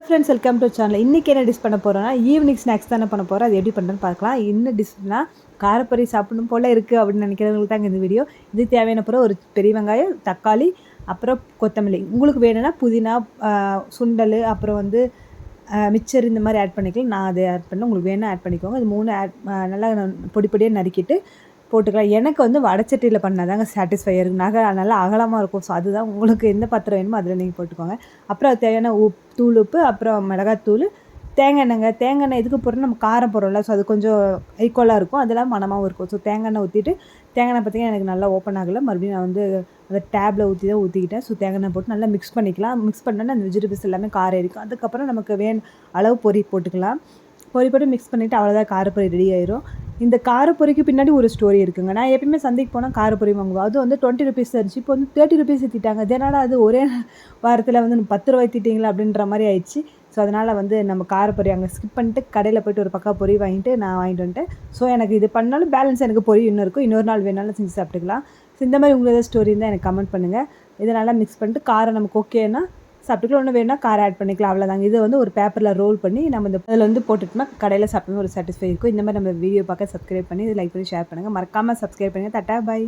Friends welcome to channel. இன்றைக்கி என்ன dish பண்ண போகிறோன்னா ஈவினிங் ஸ்நாக்ஸ் தானே பண்ண போகிறோம். அது எப்படி பண்ணுறேன்னு பார்க்கலாம். என்ன டிஷ்னா காரப்பொரி சாப்பிடணும் போல் இருக்குது அப்படின்னு நினைக்கிறவங்களுக்கு தாங்க இந்த வீடியோ. இதுக்கு தேவையான பொருள் ஒரு பெரிய வெங்காயம், தக்காளி, அப்புறம் கொத்தமல்லி. உங்களுக்கு வேணும்னா புதினா, சுண்டல், அப்புறம் வந்து மிக்சர் இந்த மாதிரி ஆட் பண்ணிக்கலாம். நான் அதை ஆட் பண்ணேன். உங்களுக்கு வேணால் ஆட் பண்ணிக்கோங்க. இது 3 ஆட் நல்லா பொடி பொடியாக நறுக்கிட்டு போட்டுக்கலாம். எனக்கு வந்து வடச்சட்டியில் பண்ணால் தாங்க சாட்டிஸ்ஃபை இருக்குது. நல்லா அகலமாக இருக்கும். ஸோ அதுதான் உங்களுக்கு எந்த பாத்திரம் வேணுமோ அதில் நீங்கள் போட்டுக்கோங்க. அப்புறம் அது தேவையான தூள் உப்பு, அப்புறம் மிளகாத்தூள், தேங்காய் எண்ணெய் எதுக்கு போடுறோம், நம்ம காரம் போடுறோம்ல. ஸோ அது கொஞ்சம் ஈக்குவலாக இருக்கும், அதெல்லாம் மனமாகவும் இருக்கும். ஸோ தேங்காய் எண்ணெய் ஊற்றிட்டு, தேங்காய் எண்ணெய் பார்த்திங்கன்னா எனக்கு நல்லா ஓப்பன் ஆகலை. மறுபடியும் நான் வந்து அந்த டேப்பில் ஊற்றிக்கிட்டேன். ஸோ தேங்காய் எண்ணெய் போட்டு நல்லா மிக்ஸ் பண்ணிக்கலாம். மிக்ஸ் பண்ணோன்னா அந்த வெஜிடபிள்ஸ் எல்லாமே காரம் இருக்கும். அதுக்கப்புறம் நமக்கு அளவு பொரி போட்டுக்கலாம். பொரி போட்டு மிக்ஸ் பண்ணிவிட்டு அவ்வளோதான், காரப்பொரி ரெடி ஆயிரும். இந்த காரப்பொரிக்கு பின்னாடி ஒரு ஸ்டோரி இருக்குங்க. நான் எப்பயுமே சந்தைக்கு போனால் காரப்பொரி வாங்குவோம். அது வந்து 20 ருபீஸ் இருந்துச்சு. இப்போ வந்து 30 ருபீஸ் ஏற்றிட்டாங்க. அதனால் அது ஒரே வாரத்தில் வந்து 10 ரூபாய் ஏற்றிட்டீங்களா அப்படின்ற மாதிரி ஆயிடுச்சு. ஸோ அதனால் வந்து நம்ம காரப்பொரி அங்கே ஸ்கிப் பண்ணிட்டு கடையில் போய்ட்டு ஒரு பக்கா பொரி நான் வாங்கிட்டு வந்துட்டேன். ஸோ எனக்கு இது பண்ணாலும் பேலன்ஸ் எனக்கு பொரி இன்னும் இருக்கும். இன்னொரு நாள் வேணாலும் செஞ்சு சாப்பிட்டுக்கலாம். ஸோ இந்த மாதிரி உங்களுக்கு ஏதாவது ஸ்டோரி இருந்தால் எனக்கு கமெண்ட் பண்ணுங்கள். இதை நல்லா மிக்ஸ் பண்ணிட்டு காரம் நமக்கு ஓகேன்னா சாப்பிட்டுக்கலாம். ஒன்று வேணால் காரம் ஆட் பண்ணிக்கலாம். அவ்வளோதாங்க. இதை வந்து ஒரு பேப்பரில் ரோல் பண்ணி நம்ம அதில் வந்து போட்டுட்டோம்னா கடையில் சாப்பிடணும் ஒரு சாட்டிஸ்ஃபை இருக்கும். இந்த மாதிரி நம்ம வீடியோ பார்க்க சப்ஸ்கிரைப் பண்ணி லைக் பண்ணி ஷேர் பண்ணுங்கள். மறக்காமல் சப்ஸ்கிரைப் பண்ணுங்கள். டாடா, பை.